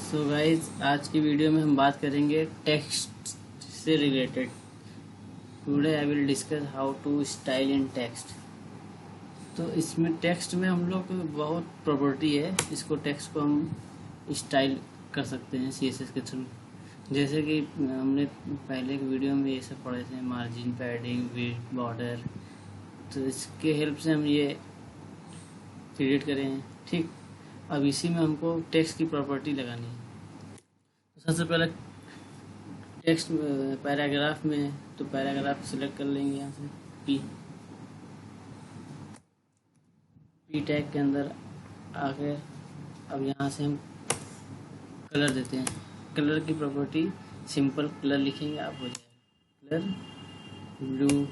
So guys आज की video में हम बात करेंगे टेक्स्ट से related. Today I will discuss how to style in text. तो इसमें टेक्स्ट में हम लोग को बहुत प्रॉपर्टी है, इसको टेक्स्ट को हम स्टाइल कर सकते हैं सीएसएस के थ्रू। जैसे कि हमने पहले की वीडियो में ये सब पढ़े थे, मार्जिन, पैडिंग, विड्थ, बॉर्डर। तो इसके हेल्प से हम ये क्रिएट करें। ठीक, अब इसी में हमको टेक्स्ट की प्रॉपर्टी लगानी है। तो सबसे पहले टेक्स्ट पैराग्राफ में है, तो पैराग्राफ सिलेक्ट कर लेंगे यहाँ से पी टैग के अंदर आकर अब यहाँ से हम कलर देते हैं। कलर की प्रॉपर्टी सिंपल कलर लिखेंगे, आप हो जाएगा कलर ब्लू।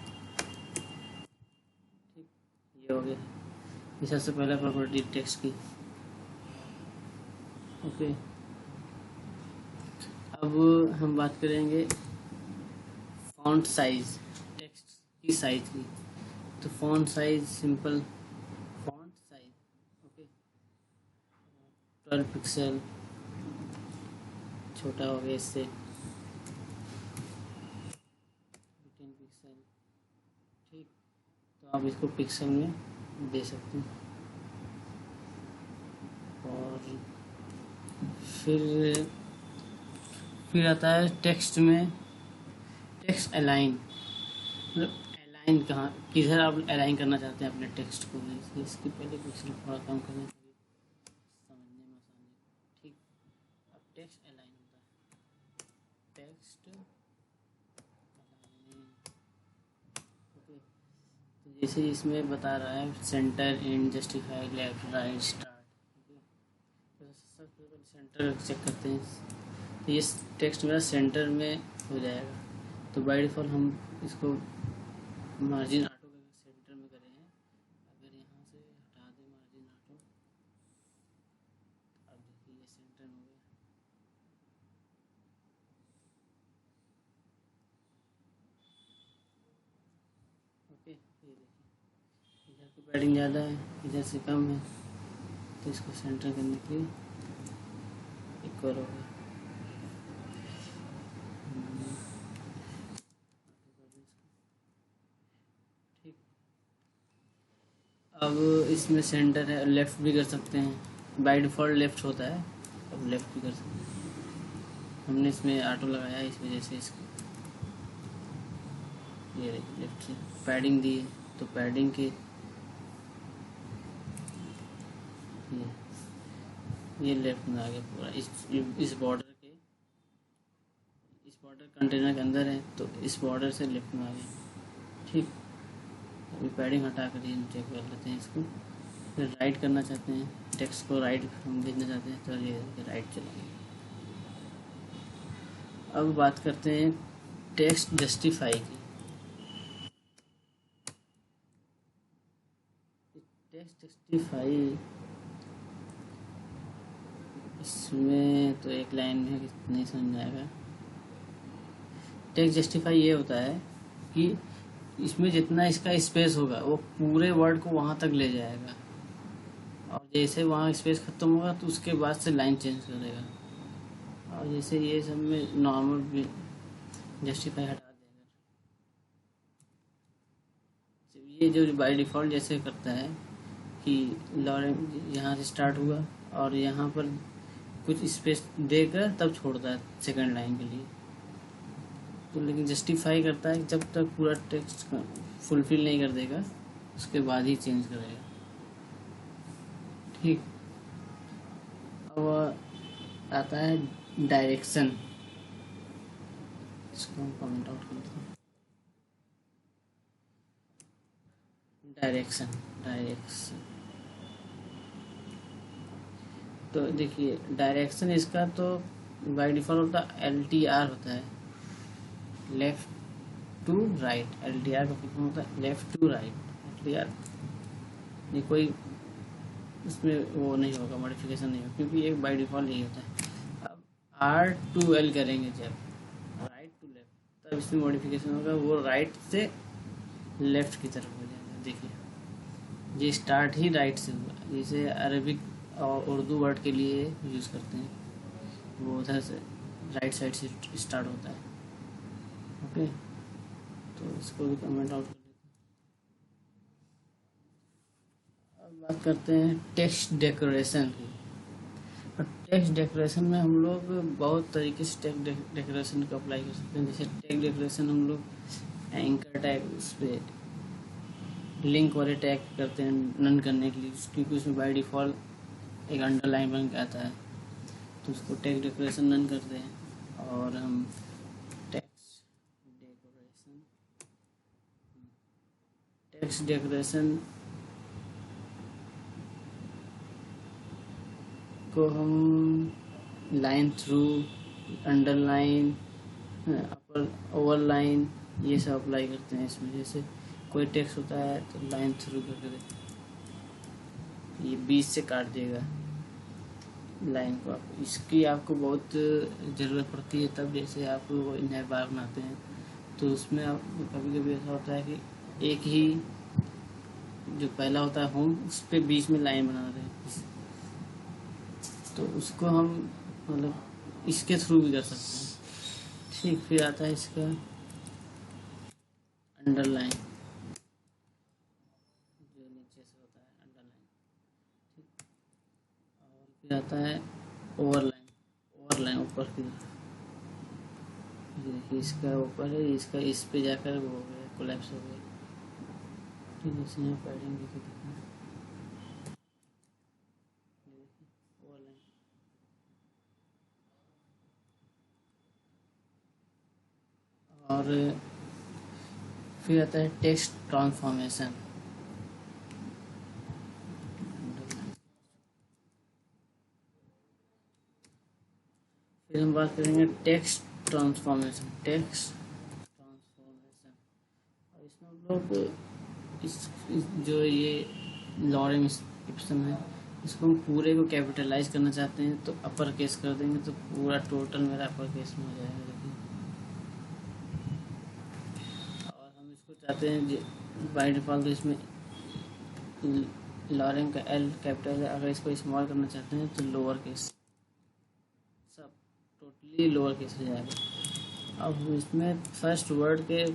ठीक, ये हो गया। ये सबसे पहला प्रॉपर्टी टेक्स्ट की। ओके, अब हम बात करेंगे फॉन्ट साइज, टेक्स्ट की साइज की। तो font size simple font size, okay, 12 pixel छोटा हो गया, इससे 15 पिक्सल। ठीक, तो आप इसको पिक्सल में दे सकते हैं। और फिर आता है टेक्स्ट में टेक्स्ट अलाइन। मतलब अलाइन कहाँ, किधर आप अलाइन करना चाहते हैं अपने टेक्स्ट को। इसकी पहले पिक्सल थोड़ा कम करें समझने में आसानी। ठीक, अब टेक्स्ट अलाइन होता है टेक्स्ट अलाइन। ओके, तो जैसे इसमें बता रहा है centre, and, justify, left, right, start. Okay, तो सबसे पहले सेंटर चेक करते हैं। तो ये टेक्स्ट मेरा सेंटर में हो जाएगा। तो बाय डिफ़ॉल्ट हम इसको मार्जिन ऑटो का सेंटर में करेंगे। अगर यहाँ से हटा दें मार्जिन ऑटो, अब देखिए ये सेंटर में हो गया। ओके, ये देखिए इधर की पैडिंग ज़्यादा है, इधर से कम है, तो इसको सेंटर करने के लिए इक्वल हो गया। ठीक, अब इसमें सेंटर है, लेफ़्ट भी कर सकते हैं। बाय डिफ़ॉल्ट लेफ़्ट होता है, अब लेफ़्ट भी कर सकते हैं। हमने इसमें ऑटो लगाया है, इस वजह से इसको ये लेफ़्ट से पैडिंग दी, तो पैडिंग के ये लेफ़्ट में आ गया पूरा। इस बॉर्डर के, इस बॉर्डर कंटेनर के अंदर है, तो इस बॉर्डर से लेफ़्ट में आ गया। ठीक, अभी पैडिंग हटा कर ही चेक कर लेते हैं इसको। फिर राइट करना चाहते हैं, टेक्स्ट को राइट हम भेजना चाहते हैं, तो ये राइट चला गया। अब बात करते हैं टेक्स्ट जस्टिफाई की। टेक्स्ट जस्टिफाई इसमें तो एक लाइन में नहीं समझ आएगा। टेक्स्ट जस्टिफाई ये होता है कि इसमें जितना इसका स्पेस होगा वो पूरे वर्ड को वहाँ तक ले जाएगा, और जैसे वहाँ स्पेस ख़त्म होगा तो उसके बाद से लाइन चेंज कर देगा। और जैसे ये सब में नॉर्मल जस्टिफाई हटा देगा। ये जो बाय डिफ़ॉल्ट जैसे करता है कि लॉरेंस यहाँ से स्टार्ट हुआ और यहाँ पर कुछ स्पेस देकर तब छोड़ता है सेकंड लाइन के लिए। तो लेकिन जस्टिफाई करता है जब तक पूरा टेक्स्ट फुलफिल नहीं कर देगा उसके बाद ही चेंज करेगा। ठीक, अब आता है डायरेक्शन। इसको हम कमेंट आउट करते हैं। डायरेक्शन तो देखिए डायरेक्शन इसका तो बाय डिफ़ॉल्ट होता है LTR होता है, लेफ़्ट टू राइट। LTR का फुल होता है लेफ़्ट टू राइट। LTR ये कोई इसमें वो नहीं होगा, मॉडिफिकेशन नहीं होगा, क्योंकि एक बाय डिफ़ॉल्ट यही होता है। अब R2L करेंगे जब राइट टू लेफ़्ट, तब इसमें मॉडिफिकेशन होगा, वो राइट से लेफ़्ट की तरफ हो जाएगा। देखिए ये स्टार्ट ही राइट से हुआ, जैसे अरबिक और उर्दू वर्ड के लिए यूज़ करते हैं। वो उधर से राइट साइड से स्टार्ट होता है। ओके, तो इसको भी कमेंट आउट कर देते हैं। अब बात करते हैं टेक्स्ट डेकोरेशन की। और टेक्स्ट डेकोरेशन में हम लोग बहुत तरीके से टेक्स्ट डेकोरेशन को अप्लाई कर सकते हैं। जैसे टेक्स्ट डेकोरेशन हम लोग एंकर टैग, उस पर लिंक वाले टैग करते हैं रन करने के लिए, क्योंकि उसमें बाय डिफ़ॉल्ट एक अंडरलाइन बन के आता है, तो उसको टेक्स्ट डेकोरेशन रन करते हैं। और हम टेक्स्ट डेकोरेशन टेक्स्ट डेकोरेशन को हम लाइन थ्रू, अंडरलाइन, अपर ओवरलाइन, ये सब अप्लाई करते हैं इसमें। जैसे कोई टेक्स्ट होता है तो लाइन थ्रू करके ये बीच से काट देगा लाइन को। आप इसकी आपको बहुत ज़रूरत पड़ती है तब, जैसे आप नए बार बनाते हैं तो उसमें आप कभी कभी ऐसा होता है कि एक ही जो पहला होता है होम, उस पर बीच में लाइन बना रहे हैं, तो उसको हम मतलब इसके थ्रू भी कर सकते हैं। ठीक, फिर आता है इसका अंडरलाइन, जो नीचे से होता है अंडरलाइन। ठीक, और फिर आता है ओवरलाइन। ओवरलाइन ऊपर की, देखिए इसका ऊपर है, इसका इस पे जाकर वो हो गया, कोलैप्स हो गया। ठीक है, इसमें पैडिंग भी दिखा ओवरलाइन। और फिर आता है टेक्स्ट ट्रांसफॉर्मेशन। फिर हम बात करेंगे टेक्स्ट ट्रांसफॉर्मेशन। और इसमें हम लोग जो ये लॉरेम इप्सन है, इसको हम पूरे को कैपिटलाइज करना चाहते हैं तो अपर केस कर देंगे, तो पूरा टोटल मेरा अपर केस में हो जाएगा। देखिए, और हम इसको चाहते हैं बाय डिफ़ॉल्ट, तो इसमें लॉरेम का एल कैपिटल है। अगर इसको स्मॉल करना चाहते हैं तो लोअर केस, सब टोटली लोअर केस हो जाएगा। अब इसमें फर्स्ट वर्ड के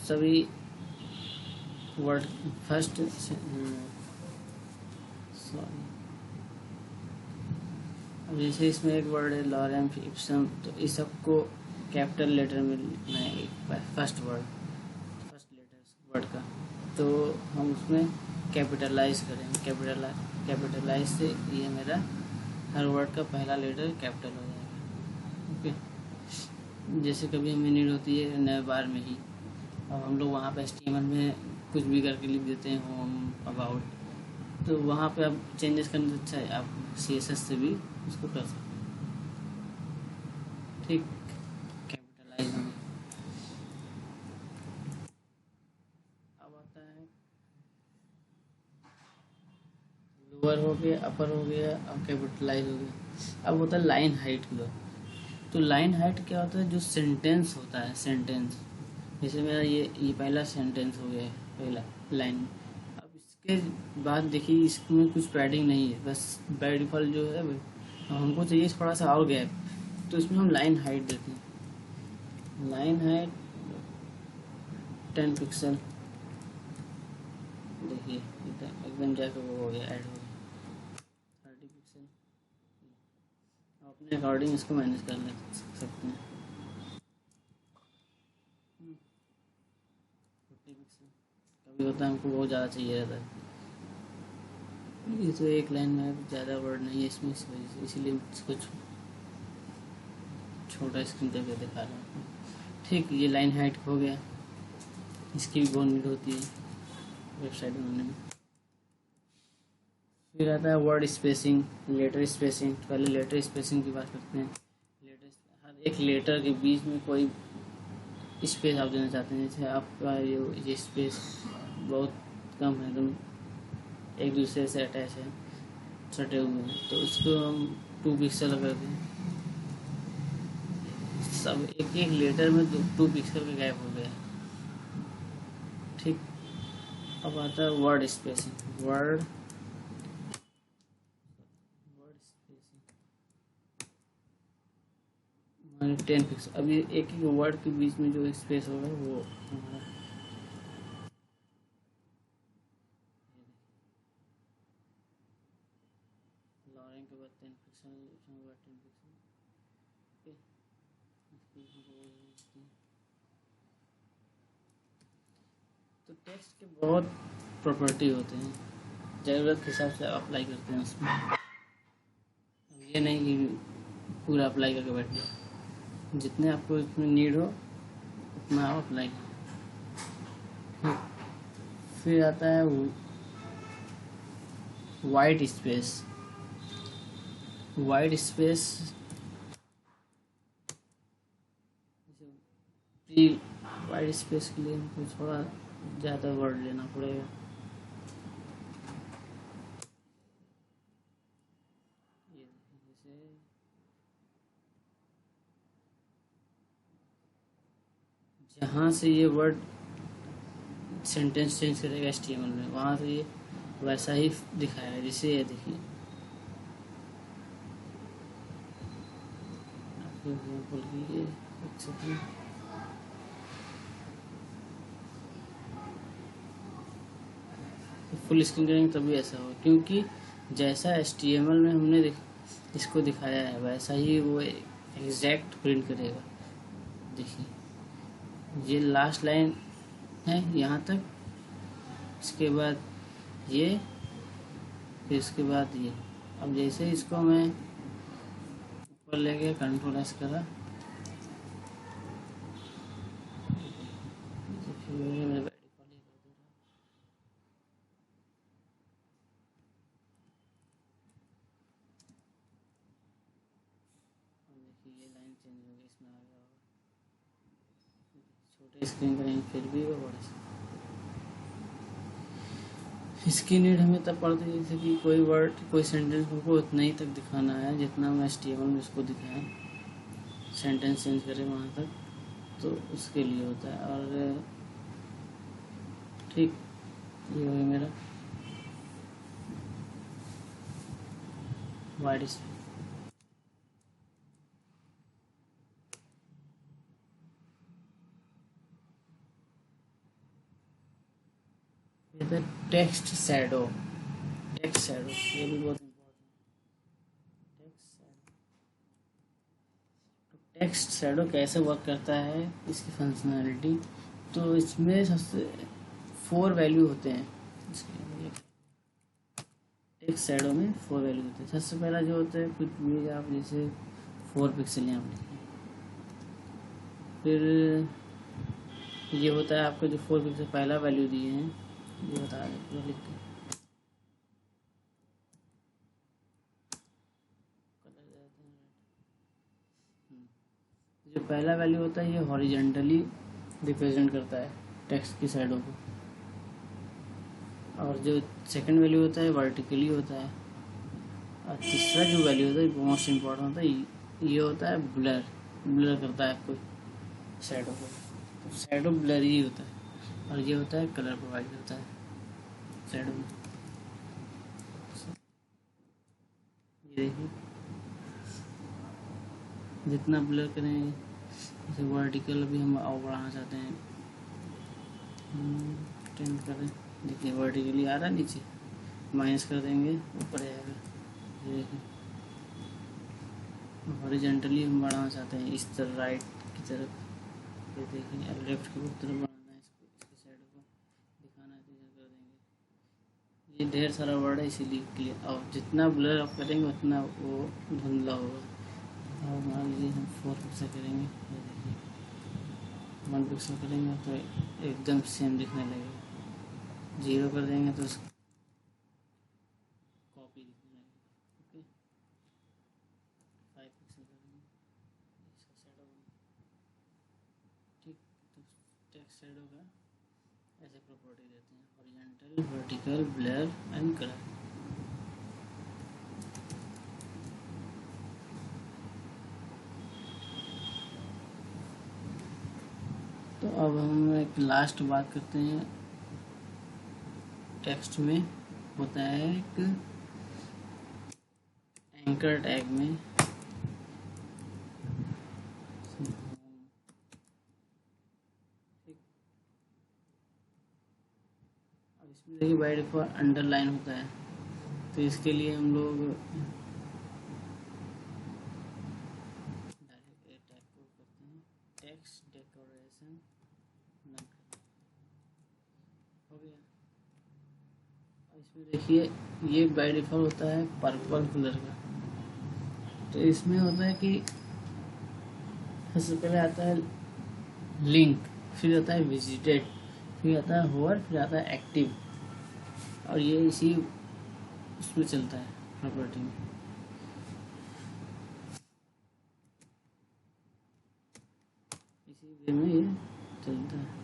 सभी वर्ड, फर्स्ट सॉरी, अब जैसे इसमें एक वर्ड है लॉरेम इप्सम, तो इस सबको कैपिटल लेटर में लिखना है। फर्स्ट लेटर वर्ड का, तो हम उसमें कैपिटलाइज करेंगे। कैपिटलाइज से ये मेरा हर वर्ड का पहला लेटर कैपिटल हो जाएगा। ओके, जैसे कभी हमें नीड होती है नए बार में ही, अब हम लोग वहाँ पर HTML में कुछ भी करके लिख देते हैं होम, अबाउट, तो वहाँ पे आप चेंजेस करने से अच्छा है आप CSS से भी उसको कर सकते हैं। ठीक, कैपिटलाइज होंगे। अब आता है लोअर हो गया, अपर हो गया, अब कैपिटलाइज हो गया। अब होता है लाइन हाइट का। तो लाइन हाइट क्या होता है, जो सेंटेंस होता है, सेंटेंस, जैसे मेरा ये पहला सेंटेंस हो गया, पहला लाइन। अब इसके बाद देखिए इसमें कुछ पैडिंग नहीं है, बस बाय डिफ़ॉल्ट जो है हमको चाहिए थोड़ा सा और गैप, तो इसमें हम लाइन हाइट देते हैं। लाइन हाइट 10 पिक्सल, देखिए एकदम जाकर वो हो गया, ऐड हो गया 30 पिक्सल। अपने अकॉर्डिंग इसको मैनेज कर ले सकते हैं। 40 पिक्सल, कभी होता है हमको बहुत ज़्यादा चाहिए रहता है। ये तो एक लाइन में ज़्यादा वर्ड नहीं है इसमें, इस वजह से, इसीलिए इसको छोटा स्क्रीन करके दिखा रहा हूँ। ठीक, ये लाइन हाइट हो गया, इसकी भी बहुत नीड होती है वेबसाइट बनाने में। फिर आता है वर्ड स्पेसिंग, लेटर स्पेसिंग। पहले लेटर स्पेसिंग की बात करते हैं। लेटर, हर एक लेटर के बीच में कोई स्पेस आप देना चाहते हैं। जैसे आपका ये स्पेस बहुत कम है, एकदम एक दूसरे से अटैच है, सटे हुए हैं, तो उसको हम 2 पिक्सल कर दें। सब एक एक लेटर में 2 पिक्सल का गैप हो गया। ठीक, अब आता है word spacing. Word spacing 10 pixel. अभी एक एक वर्ड के बीच में जो स्पेस होगा वो हमारा लॉरेन के बाद 10 पिक्सल, इसमें हुआ 10 पिक्सल। तो टेक्स्ट के बहुत प्रॉपर्टी होते हैं, ज़रूरत के हिसाब से अप्लाई करते हैं उसमें। अब ये नहीं कि पूरा अप्लाई करके बैठ गया, जितने आपको इसमें नीड हो उतना आप अप्लाई करें। फिर आता है white space. White space pre white space के लिए हमको थोड़ा ज़्यादा वर्ड लेना पड़ेगा। ये जैसे जहाँ से ये वर्ड सेंटेंस चेंज करेगा HTML में, वहाँ से ये वैसा ही दिखाएगा। जैसे ये देखिए, आपको एग्जाम्पल के लिए एक सेकंड, फुल स्क्रीन करेंगे तभी ऐसा हो, क्योंकि जैसा HTML में हमने इसको दिखाया है वैसा ही वो एग्जैक्ट प्रिंट करेगा। देखिए ये लास्ट लाइन है यहाँ तक, इसके बाद ये, फिर इसके बाद ये। अब जैसे इसको मैं ऊपर ले गया, कंट्रोल S करा, ये लाइन चेंज हो गई, इसमें आ गया होगा। छोटे स्क्रीन करेंगे फिर भी वो बड़ा सा। इसकी नीड हमें तब पड़ती है जैसे कि कोई वर्ड, कोई सेंटेंस हमको उतना ही तक दिखाना है जितना हम HTML में उसको दिखाएं, सेंटेंस चेंज करें वहाँ तक, तो उसके लिए होता है। और ठीक ये हो गया मेरा वाइड स्पेस। इधर टेक्स्ट शैडो, टेक्स्ट शैडो ये भी बहुत इम्पोर्टेंट है। टेक्स्ट शैडो कैसे वर्क करता है, इसकी फंक्शनैलिटी, तो इसमें सबसे 4 वैल्यू होते हैं। टेक्स्ट शैडो में 4 वैल्यू होते हैं। सबसे पहला जो होता है, कुछ भी आप जैसे 4 पिक्सल यहाँ पर लिखें, फिर ये होता है आपका जो 4 पिक्सल पहला वैल्यू दिए हैं, ये बता दें पूरा लिख के, जो पहला वैल्यू होता है ये हॉरिजेंटली रिप्रेजेंट करता है टेक्स्ट की साइडों को, और जो सेकंड वैल्यू होता है वर्टिकली होता है, और तीसरा जो वैल्यू होता है मोस्ट इम्पोर्टेंट होता है, ये होता है ब्लर, ब्लर करता है आपको शैडो को, तो शैडो ब्लर ही होता है। और ये होता है कलर प्रोवाइड होता है शैडो में। ये देखिए जितना ब्लर करें, जैसे वर्टिकल अभी हम और बढ़ाना चाहते हैं, 10 करें, देखिए वर्टिकली आ रहा है, नीचे माइनस कर देंगे ऊपर आएगा। ये देखिए हॉरिजॉन्टली हम बढ़ाना चाहते हैं इस तरफ राइट की तरफ, ये देखिए लेफ्ट की तरफ बढ़ाना है इसको, इसके साइड को दिखाना है तो इधर कर देंगे। ये ढेर सारा वर्ड है इसीलिए क्लियर, और जितना ब्लर आप करेंगे उतना वो धुंधला होगा। और मान लीजिए हम 4 पिक्सल करेंगे, ये देखिए 1 पिक्सल करेंगे तो एकदम सेम दिखने लगेगा, 0 कर देंगे तो कॉपी दिखने लगेगा। ओके 5 पिक्सल करेंगे, इसका शैडो ठीक। तो टेक्स्ट शैडो का ऐसे प्रॉपर्टी देते हैं, horizontal, vertical, blur and colour. तो अब हम एक लास्ट बात करते हैं, टेक्स्ट में होता है एक एंकर टैग में इसमें देखिए बाय डिफॉल्ट अंडरलाइन होता है, तो इसके लिए हम लोग डायरेक्ट ए टैग को करते हैं टेक्स्ट डेकोरेशन हो गया। और इसमें देखिए ये बाय डिफॉल्ट होता है पर्पल कलर का, तो इसमें होता है कि सबसे पहले आता है लिंक, फिर आता है विजिटेड, फिर आता है होवर, फिर आता है एक्टिव, और ये इसी उसमें चलता है प्रॉपर्टी में। इसी वे में ये चलता है।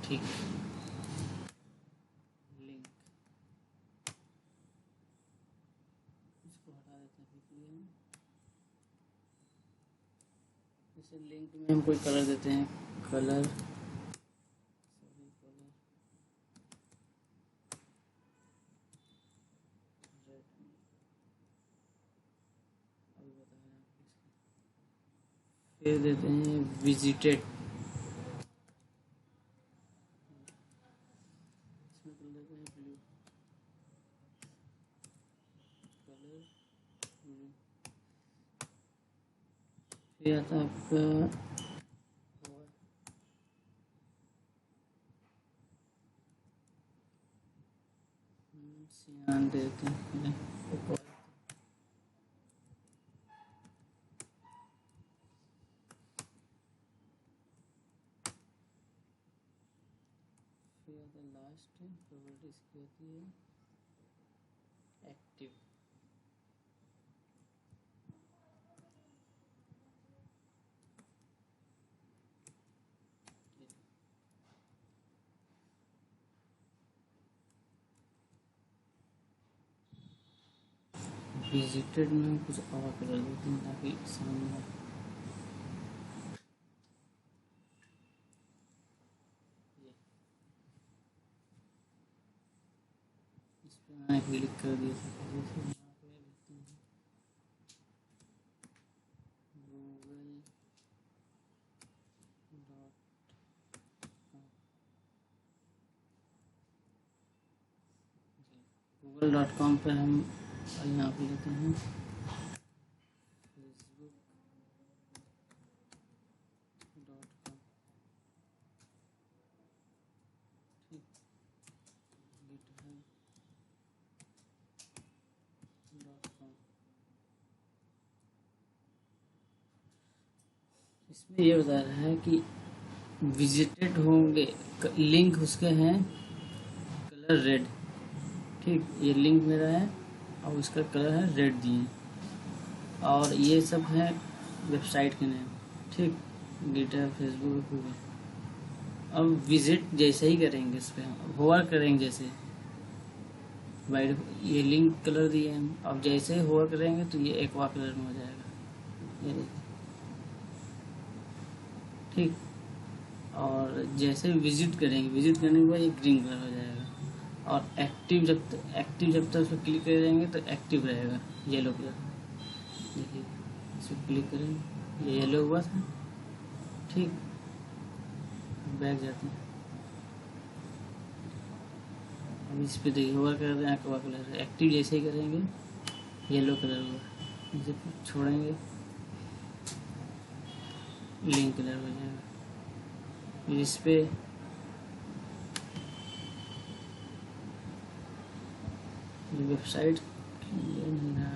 ठीक, लिंक इसको हटा देते हैं फिर हम। जैसे लिंक में हम कोई कलर देते हैं, कलर फिर देते हैं विजिटेड, इसमें कर देते हैं ब्लू, कलर ब्लू। फिर आता है आपका सियान देते हैं, लास्ट प्रॉपर्टी इसकी होती है एक्टिव। विजिटेड में कुछ और कलर देते हैं ताकि सामने इस पर मैंने क्लिक कर दिया था पहले से। यहाँ पे लिखते हैं google.com पर हम यहाँ पे लेते हैं facebook.com, ठीक, github.com। इसमें ये बता रहा है कि विजिटेड होंगे, लिंक उसके हैं कलर रेड, ठीक, ये लिंक मेरा है और उसका कलर है रेड दिए, और ये सब है वेबसाइट के नेम, ठीक, गिटहब, फेसबुक, गूगल। अब विजिट जैसे ही करेंगे इस पर होवर करेंगे, जैसे बाइट ये लिंक कलर दिए हम, अब जैसे ही होवर करेंगे तो ये एक्वा कलर में हो जाएगा, ये देखिए, ठीक। और जैसे विजिट करेंगे, विजिट करने के बाद ये ग्रीन कलर हो जाएगा, और एक्टिव जब तक उस पर क्लिक करेंगे तो एक्टिव रहेगा येलो कलर। देखिए इस पर क्लिक करेंगे, ये येलो हुआ था, ठीक, बैक जाते हैं। अब इस पे देखिए होवर कर रहे हैं, एक्वा कलर, एक्टिव जैसे ही करेंगे येलो कलर हुआ, इसे छोड़ेंगे ग्रीन कलर हो जाएगा। फिर इस पे वेबसाइट नहीं रहा,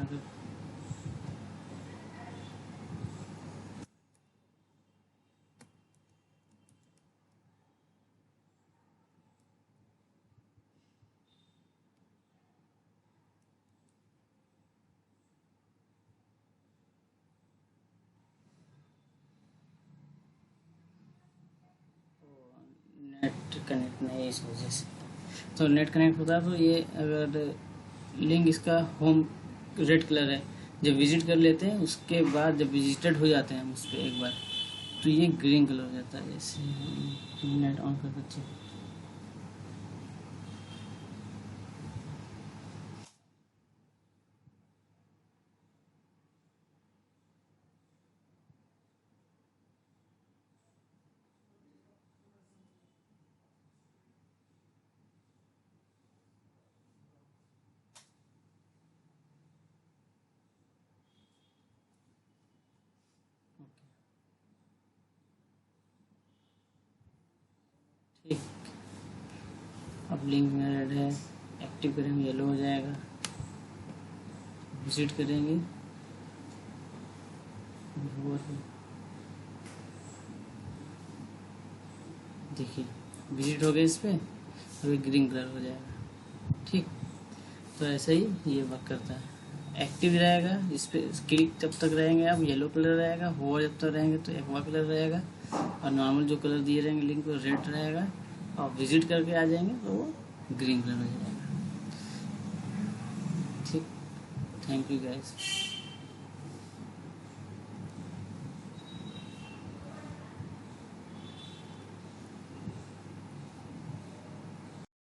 नेट कनेक्ट नहीं है इस वजह से। तो नेट कनेक्ट होता है तो ये अगर लिंक इसका होम रेड कलर है, जब विजिट कर लेते हैं उसके बाद जब विजिटेड हो जाते हैं हम उस पर एक बार तो ये ग्रीन कलर हो जाता है। जैसे नेट ऑन कर बच्चे ठीक। अब लिंक में रेड है, एक्टिव करेंगे येलो हो जाएगा, विजिट करेंगे देखिए विजिट हो गया इस पर, अभी ग्रीन कलर हो जाएगा। ठीक, तो ऐसे ही ये वर्क करता है। एक्टिव रहेगा इस पर क्लिक जब तक रहेंगे आप येलो कलर रहेगा, होवर जब तक रहेंगे तो एक्वा कलर रहेगा, और नॉर्मल जो कलर दिए रहेंगे लिंक पर रेड रहेगा, और विजिट करके आ जाएंगे तो वो ग्रीन कलर हो जाएगा। ठीक, थैंक यू गाइस।